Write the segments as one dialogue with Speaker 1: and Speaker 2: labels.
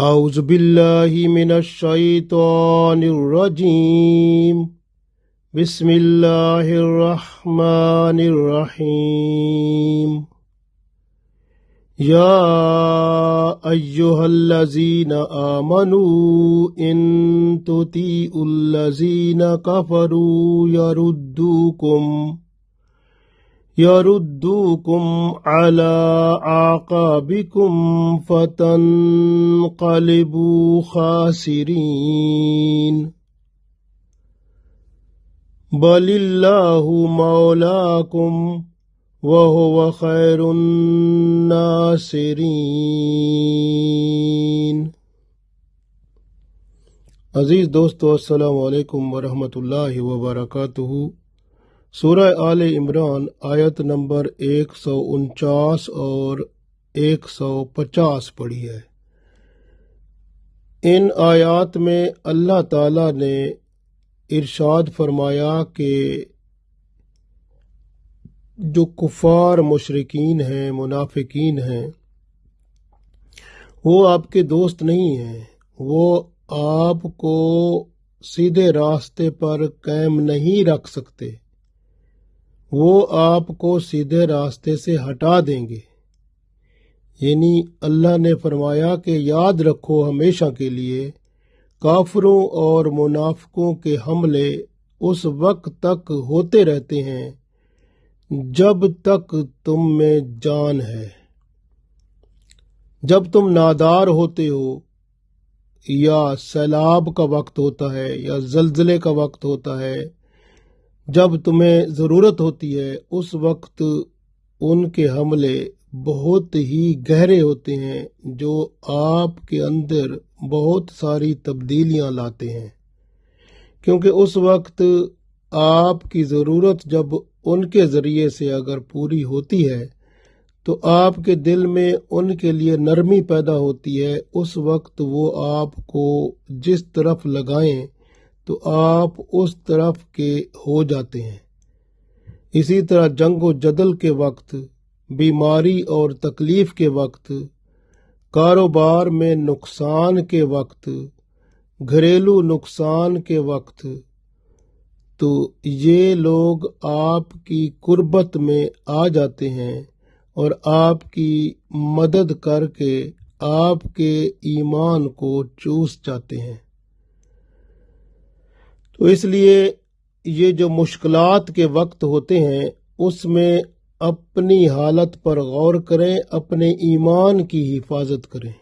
Speaker 1: اعوذ باللہ من الشیطان الرجیم بسم اللہ الرحمن الرحیم یا ایہا الذین آمنوا ان تطیعوا الذین کفروا يردوكم على أعقابكم فتنقلبوا خاسرين بل الله مولاكم وهو خير الناصرين۔ عزیز دوستو، السلام علیکم ورحمۃ اللہ وبرکاتہ۔ سورہ آل عمران آیت نمبر 149 اور 150 پڑھی ہے۔ ان آیات میں اللہ تعالی نے ارشاد فرمایا کہ جو کفار مشرکین ہیں، منافقین ہیں، وہ آپ کے دوست نہیں ہیں، وہ آپ کو سیدھے راستے پر قائم نہیں رکھ سکتے، وہ آپ کو سیدھے راستے سے ہٹا دیں گے۔ یعنی اللہ نے فرمایا کہ یاد رکھو ہمیشہ کے لیے کافروں اور منافقوں کے حملے اس وقت تک ہوتے رہتے ہیں جب تک تم میں جان ہے۔ جب تم نادار ہوتے ہو، یا سیلاب کا وقت ہوتا ہے، یا زلزلے کا وقت ہوتا ہے، جب تمہیں ضرورت ہوتی ہے، اس وقت ان کے حملے بہت ہی گہرے ہوتے ہیں جو آپ کے اندر بہت ساری تبدیلیاں لاتے ہیں، کیونکہ اس وقت آپ کی ضرورت جب ان کے ذریعے سے اگر پوری ہوتی ہے تو آپ کے دل میں ان کے لیے نرمی پیدا ہوتی ہے، اس وقت وہ آپ کو جس طرف لگائیں تو آپ اس طرف کے ہو جاتے ہیں۔ اسی طرح جنگ و جدل کے وقت، بیماری اور تکلیف کے وقت، کاروبار میں نقصان کے وقت، گھریلو نقصان کے وقت، تو یہ لوگ آپ کی قربت میں آ جاتے ہیں اور آپ کی مدد کر کے آپ کے ایمان کو چوس جاتے ہیں۔ تو اس لیے یہ جو مشکلات کے وقت ہوتے ہیں اس میں اپنی حالت پر غور کریں، اپنے ایمان کی حفاظت کریں۔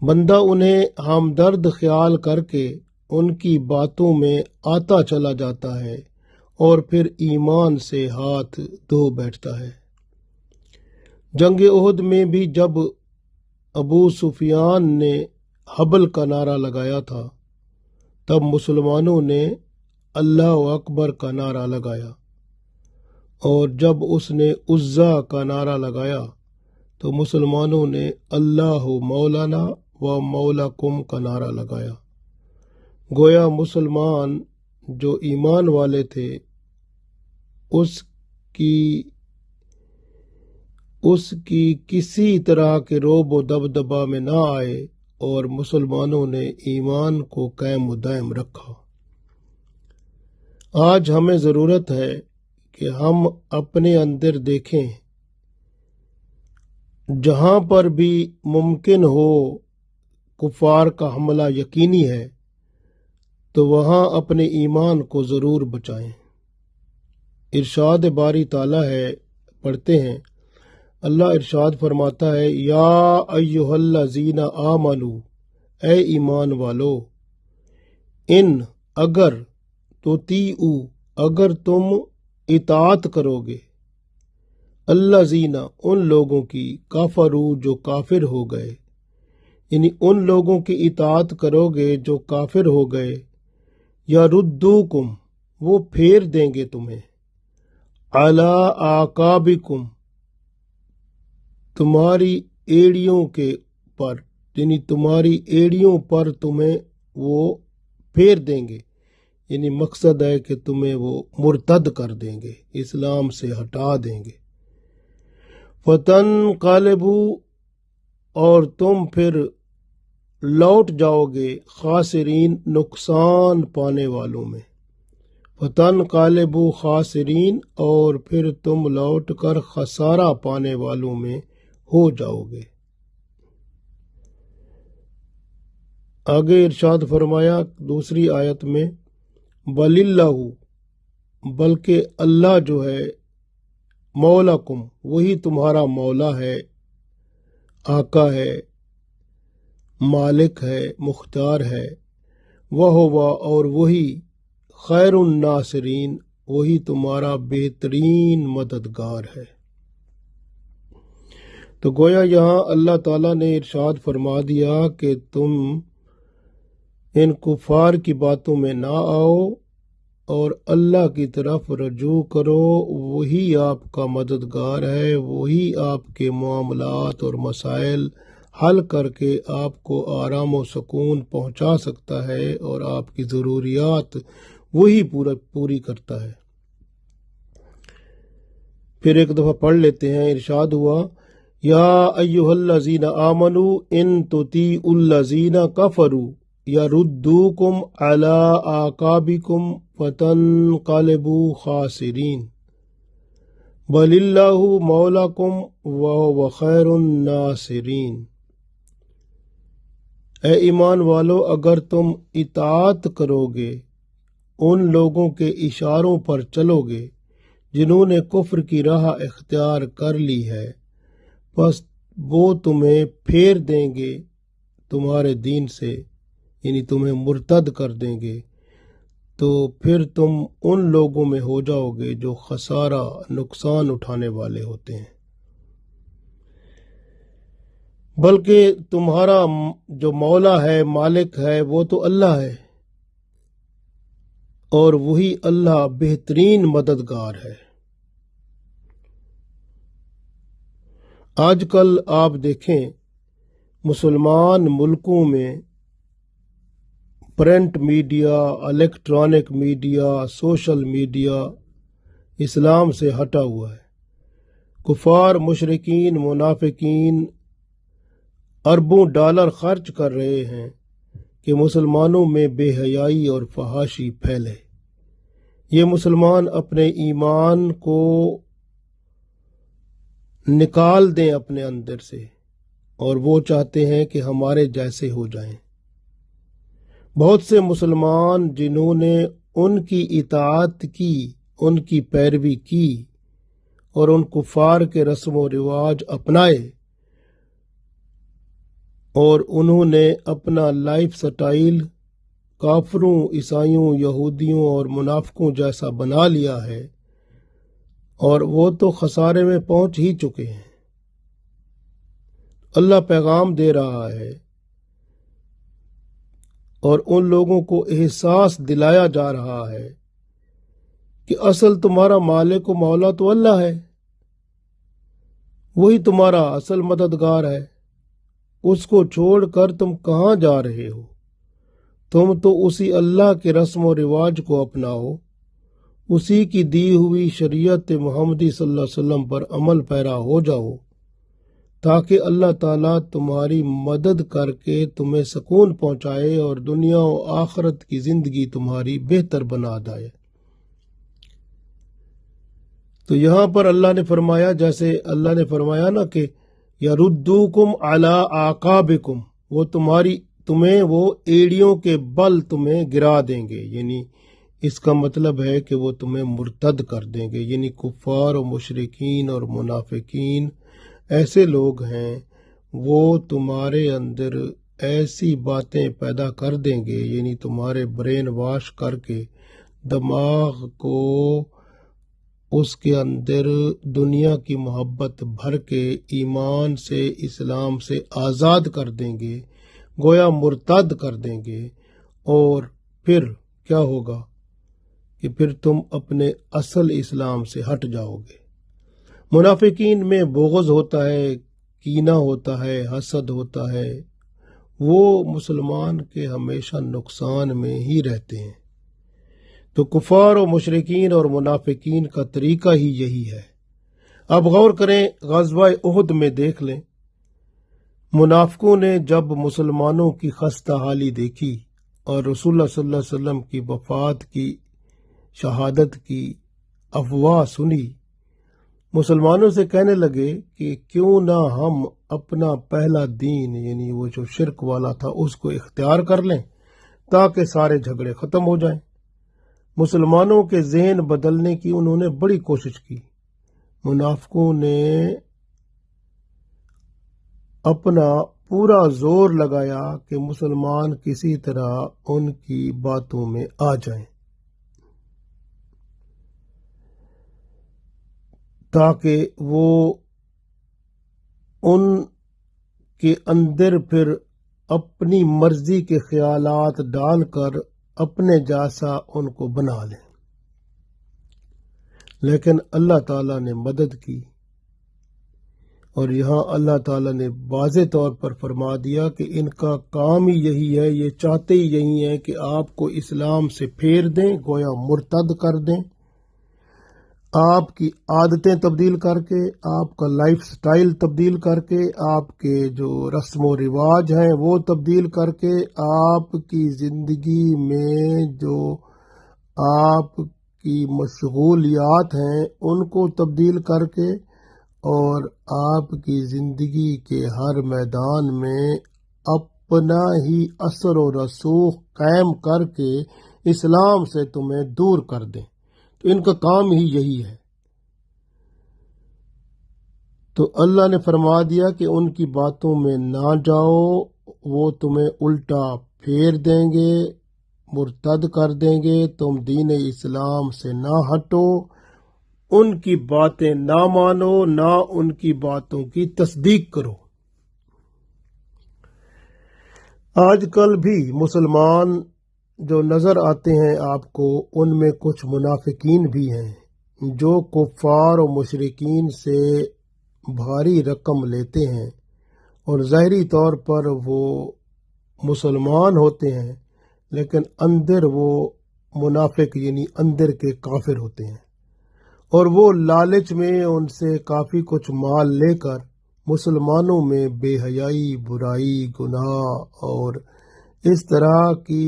Speaker 1: بندہ انہیں ہمدرد خیال کر کے ان کی باتوں میں آتا چلا جاتا ہے اور پھر ایمان سے ہاتھ دھو بیٹھتا ہے۔ جنگ احد میں بھی جب ابو سفیان نے حبل کا نعرہ لگایا تھا، تب مسلمانوں نے اللہ اکبر کا نعرہ لگایا، اور جب اس نے عزا کا نعرہ لگایا تو مسلمانوں نے اللہ مولانا و مولاکم کا نعرہ لگایا۔ گویا مسلمان جو ایمان والے تھے اس کی کسی طرح کے روب و دبدبہ میں نہ آئے اور مسلمانوں نے ایمان کو قائم و دائم رکھا۔ آج ہمیں ضرورت ہے کہ ہم اپنے اندر دیکھیں، جہاں پر بھی ممکن ہو کفار کا حملہ یقینی ہے تو وہاں اپنے ایمان کو ضرور بچائیں۔ ارشاد باری تعالیٰ ہے، پڑھتے ہیں، اللہ ارشاد فرماتا ہے، یا ایہا الذین آمنوا، اے ایمان والو، ان اگر تطیعوا، اگر تم اطاعت کرو گے، الذین ان لوگوں کی، کفروا جو کافر ہو گئے، یعنی ان لوگوں کی اطاعت کرو گے جو کافر ہو گئے، یردوکم وہ پھیر دیں گے تمہیں، علی اعقابکم تمہاری ایڑیوں کے پر، یعنی تمہاری ایڑیوں پر تمہیں وہ پھیر دیں گے، یعنی مقصد ہے کہ تمہیں وہ مرتد کر دیں گے، اسلام سے ہٹا دیں گے۔ فتنقلبوا اور تم پھر لوٹ جاؤ گے خاسرین نقصان پانے والوں میں، فتنقلبوا خاسرین اور پھر تم لوٹ کر خسارہ پانے والوں میں ہو جاؤ گے۔ آگے ارشاد فرمایا دوسری آیت میں، بل اللہ، بلکہ اللہ جو ہے، مولاکم، وہی تمہارا مولا ہے، آقا ہے، مالک ہے، مختار ہے، وہ اور وہی خیر الناصرین، وہی تمہارا بہترین مددگار ہے۔ تو گویا یہاں اللہ تعالیٰ نے ارشاد فرما دیا کہ تم ان کفار کی باتوں میں نہ آؤ اور اللہ کی طرف رجوع کرو، وہی آپ کا مددگار ہے، وہی آپ کے معاملات اور مسائل حل کر کے آپ کو آرام و سکون پہنچا سکتا ہے، اور آپ کی ضروریات وہی پوری کرتا ہے۔ پھر ایک دفعہ پڑھ لیتے ہیں، ارشاد ہوا، یا ایھا الذین آمنوا ان تطیعوا الذین کفروا یردوکم علی اعقابکم فتنقلبوا خاسرین بل اللہ مولاکم وہو خیر الناصرین۔ اے ایمان والو، اگر تم اطاعت کرو گے، ان لوگوں کے اشاروں پر چلو گے جنہوں نے کفر کی راہ اختیار کر لی ہے، پس وہ تمہیں پھیر دیں گے تمہارے دین سے، یعنی تمہیں مرتد کر دیں گے، تو پھر تم ان لوگوں میں ہو جاؤ گے جو خسارہ، نقصان اٹھانے والے ہوتے ہیں۔ بلکہ تمہارا جو مولا ہے، مالک ہے، وہ تو اللہ ہے، اور وہی اللہ بہترین مددگار ہے۔ آج کل آپ دیکھیں مسلمان ملکوں میں print media, electronic media, social media اسلام سے ہٹا ہوا ہے۔ کفار، مشرکین، منافقین اربوں ڈالر خرچ کر رہے ہیں کہ مسلمانوں میں بے حیائی اور فحاشی پھیلے۔ یہ مسلمان اپنے ایمان کو نکال دیں اپنے اندر سے، اور وہ چاہتے ہیں کہ ہمارے جیسے ہو جائیں۔ بہت سے مسلمان جنہوں نے ان کی اطاعت کی، ان کی پیروی کی اور ان کفار کے رسم و رواج اپنائے، اور انہوں نے اپنا لائف سٹائل کافروں، عیسائیوں، یہودیوں اور منافقوں جیسا بنا لیا ہے، اور وہ تو خسارے میں پہنچ ہی چکے ہیں۔ اللہ پیغام دے رہا ہے اور ان لوگوں کو احساس دلایا جا رہا ہے کہ اصل تمہارا مالک و مولا تو اللہ ہے، وہی تمہارا اصل مددگار ہے۔ اس کو چھوڑ کر تم کہاں جا رہے ہو؟ تم تو اسی اللہ کے رسم و رواج کو اپناؤ، اسی کی دی ہوئی شریعت محمدی صلی اللہ علیہ وسلم پر عمل پیرا ہو جاؤ، تاکہ اللہ تعالیٰ تمہاری مدد کر کے تمہیں سکون پہنچائے اور دنیا و آخرت کی زندگی تمہاری بہتر بنا دے۔ تو یہاں پر اللہ نے فرمایا، جیسے اللہ نے فرمایا نا کہ یردوکم علی اعقابکم، وہ تمہیں وہ ایڑیوں کے بل تمہیں گرا دیں گے، یعنی اس کا مطلب ہے کہ وہ تمہیں مرتد کر دیں گے۔ یعنی کفار و مشرکین اور منافقین ایسے لوگ ہیں، وہ تمہارے اندر ایسی باتیں پیدا کر دیں گے، یعنی تمہارے برین واش کر کے دماغ کو اس کے اندر دنیا کی محبت بھر کے ایمان سے، اسلام سے آزاد کر دیں گے، گویا مرتد کر دیں گے، اور پھر کیا ہوگا کہ پھر تم اپنے اصل اسلام سے ہٹ جاؤ گے۔ منافقین میں بغض ہوتا ہے، کینہ ہوتا ہے، حسد ہوتا ہے، وہ مسلمان کے ہمیشہ نقصان میں ہی رہتے ہیں۔ تو کفار و مشرکین اور منافقین کا طریقہ ہی یہی ہے۔ اب غور کریں، غزوہ احد میں دیکھ لیں، منافقوں نے جب مسلمانوں کی خستہ حالی دیکھی اور رسول اللہ صلی اللہ علیہ وسلم کی وفات کی شہادت کی افواہ سنی، مسلمانوں سے کہنے لگے کہ کیوں نہ ہم اپنا پہلا دین یعنی وہ جو شرک والا تھا اس کو اختیار کر لیں تاکہ سارے جھگڑے ختم ہو جائیں۔ مسلمانوں کے ذہن بدلنے کی انہوں نے بڑی کوشش کی۔ منافقوں نے اپنا پورا زور لگایا کہ مسلمان کسی طرح ان کی باتوں میں آ جائیں تاکہ وہ ان کے اندر پھر اپنی مرضی کے خیالات ڈال کر اپنے جیسا ان کو بنا لیں۔ لیکن اللہ تعالیٰ نے مدد کی، اور یہاں اللہ تعالیٰ نے واضح طور پر فرما دیا کہ ان کا کام ہی یہی ہے، یہ چاہتے ہی یہی ہے کہ آپ کو اسلام سے پھیر دیں، گویا مرتد کر دیں، آپ کی عادتیں تبدیل کر کے، آپ کا لائف سٹائل تبدیل کر کے، آپ کے جو رسم و رواج ہیں وہ تبدیل کر کے، آپ کی زندگی میں جو آپ کی مشغولیات ہیں ان کو تبدیل کر کے، اور آپ کی زندگی کے ہر میدان میں اپنا ہی اثر و رسوخ قائم کر کے اسلام سے تمہیں دور کر دیں۔ تو ان کا کام ہی یہی ہے۔ تو اللہ نے فرما دیا کہ ان کی باتوں میں نہ جاؤ، وہ تمہیں الٹا پھیر دیں گے، مرتد کر دیں گے، تم دین اسلام سے نہ ہٹو، ان کی باتیں نہ مانو، نہ ان کی باتوں کی تصدیق کرو۔ آج کل بھی مسلمان جو نظر آتے ہیں آپ کو، ان میں کچھ منافقین بھی ہیں جو کفار و مشرکین سے بھاری رقم لیتے ہیں، اور ظاہری طور پر وہ مسلمان ہوتے ہیں لیکن اندر وہ منافق یعنی اندر کے کافر ہوتے ہیں، اور وہ لالچ میں ان سے کافی کچھ مال لے کر مسلمانوں میں بے حیائی، برائی، گناہ اور اس طرح کی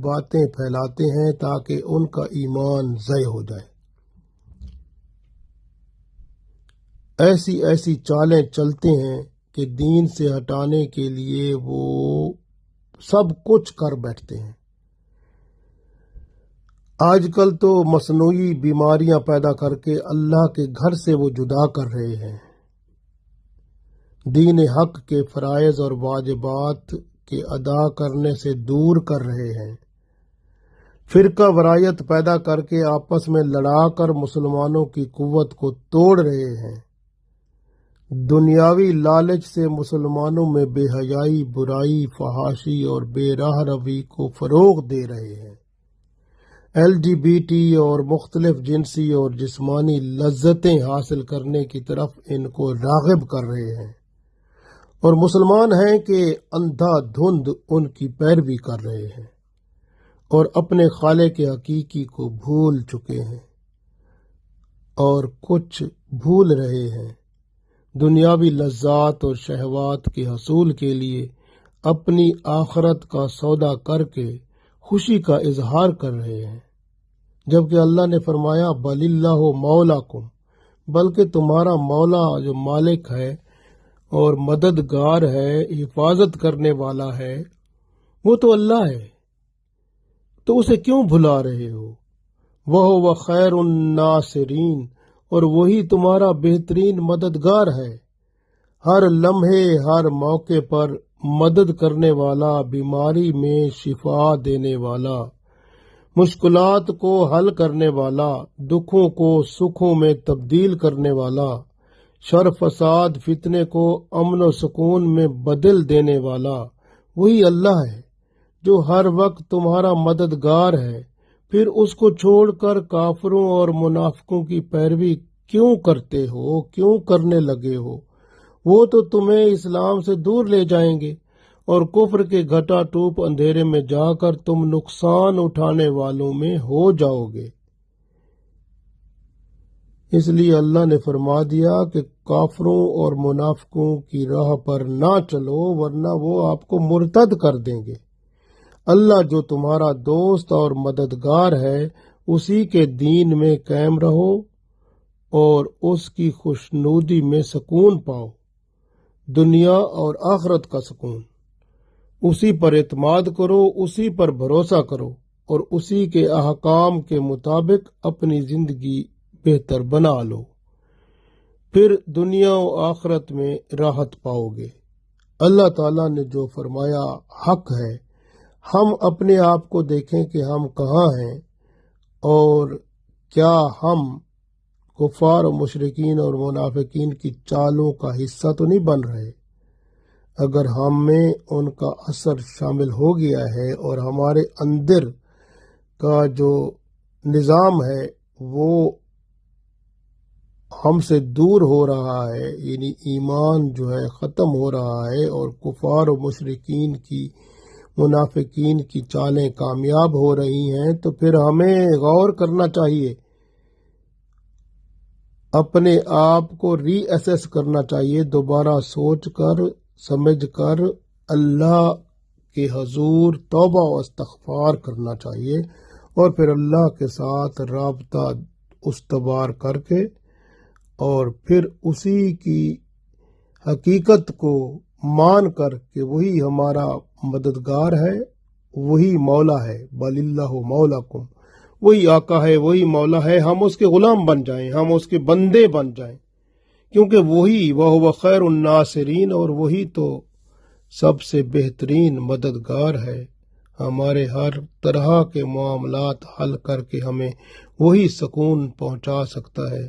Speaker 1: باتیں پھیلاتے ہیں تاکہ ان کا ایمان ضائع ہو جائے۔ ایسی ایسی چالیں چلتے ہیں کہ دین سے ہٹانے کے لیے وہ سب کچھ کر بیٹھتے ہیں۔ آج کل تو مصنوعی بیماریاں پیدا کر کے اللہ کے گھر سے وہ جدا کر رہے ہیں، دین حق کے فرائض اور واجبات کے ادا کرنے سے دور کر رہے ہیں، فرقہ وارایت پیدا کر کے آپس میں لڑا کر مسلمانوں کی قوت کو توڑ رہے ہیں، دنیاوی لالچ سے مسلمانوں میں بے حیائی، برائی، فحاشی اور بے راہ روی کو فروغ دے رہے ہیں، LGBT اور مختلف جنسی اور جسمانی لذتیں حاصل کرنے کی طرف ان کو راغب کر رہے ہیں، اور مسلمان ہیں کہ اندھا دھند ان کی پیروی کر رہے ہیں اور اپنے خالق حقیقی کو بھول چکے ہیں اور کچھ بھول رہے ہیں، دنیاوی لذات اور شہوات کے حصول کے لیے اپنی آخرت کا سودا کر کے خوشی کا اظہار کر رہے ہیں، جبکہ اللہ نے فرمایا بل اللہ مولاکم، بلکہ تمہارا مولا جو مالک ہے اور مددگار ہے، حفاظت کرنے والا ہے، وہ تو اللہ ہے، تو اسے کیوں بھلا رہے ہو؟ وہ خیر الناصرین، اور وہی تمہارا بہترین مددگار ہے، ہر لمحے ہر موقع پر مدد کرنے والا، بیماری میں شفا دینے والا، مشکلات کو حل کرنے والا، دکھوں کو سکھوں میں تبدیل کرنے والا، شر فساد فتنے کو امن و سکون میں بدل دینے والا وہی اللہ ہے جو ہر وقت تمہارا مددگار ہے۔ پھر اس کو چھوڑ کر کافروں اور منافقوں کی پیروی کیوں کرتے ہو، کیوں کرنے لگے ہو؟ وہ تو تمہیں اسلام سے دور لے جائیں گے، اور کفر کے گھٹا ٹوپ اندھیرے میں جا کر تم نقصان اٹھانے والوں میں ہو جاؤ گے۔ اس لیے اللہ نے فرما دیا کہ کافروں اور منافقوں کی راہ پر نہ چلو ورنہ وہ آپ کو مرتد کر دیں گے۔ اللہ جو تمہارا دوست اور مددگار ہے اسی کے دین میں قائم رہو اور اس کی خوشنودی میں سکون پاؤ، دنیا اور آخرت کا سکون۔ اسی پر اعتماد کرو، اسی پر بھروسہ کرو اور اسی کے احکام کے مطابق اپنی زندگی بہتر بنا لو، پھر دنیا و آخرت میں راحت پاؤ گے۔ اللہ تعالیٰ نے جو فرمایا حق ہے۔ ہم اپنے آپ کو دیکھیں کہ ہم کہاں ہیں اور کیا ہم کفار و مشرکین اور منافقین کی چالوں کا حصہ تو نہیں بن رہے؟ اگر ہم میں ان کا اثر شامل ہو گیا ہے اور ہمارے اندر کا جو نظام ہے وہ ہم سے دور ہو رہا ہے، یعنی ایمان جو ہے ختم ہو رہا ہے اور کفار و مشرکین کی منافقین کی چالیں کامیاب ہو رہی ہیں، تو پھر ہمیں غور کرنا چاہیے، اپنے آپ کو ری ایسیس کرنا چاہیے، دوبارہ سوچ کر سمجھ کر اللہ کے حضور توبہ و استغفار کرنا چاہیے اور پھر اللہ کے ساتھ رابطہ استوار کر کے اور پھر اسی کی حقیقت کو مان کر کہ وہی ہمارا مددگار ہے، وہی مولا ہے، بل اللہ مولاکم، وہی آقا ہے، وہی مولا ہے، ہم اس کے غلام بن جائیں، ہم اس کے بندے بن جائیں، کیونکہ وہی وہو خیر الناصرین، اور وہی تو سب سے بہترین مددگار ہے، ہمارے ہر طرح کے معاملات حل کر کے ہمیں وہی سکون پہنچا سکتا ہے۔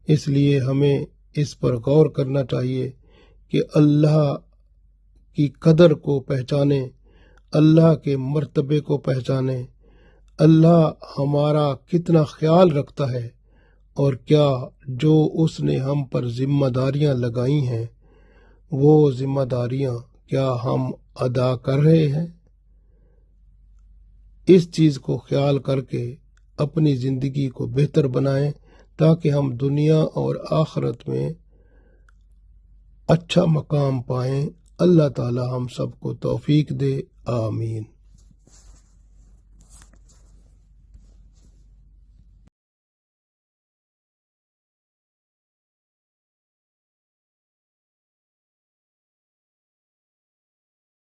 Speaker 1: اس لیے ہمیں اس پر غور کرنا چاہیے کہ اللہ کی قدر کو پہچانیں، اللہ کے مرتبے کو پہچانیں، اللہ ہمارا کتنا خیال رکھتا ہے اور کیا جو اس نے ہم پر ذمہ داریاں لگائی ہیں وہ ذمہ داریاں کیا ہم ادا کر رہے ہیں۔ اس چیز کو خیال کر کے اپنی زندگی کو بہتر بنائیں تاکہ ہم دنیا اور آخرت میں اچھا مقام پائیں۔ اللہ تعالی ہم سب کو توفیق دے، آمین۔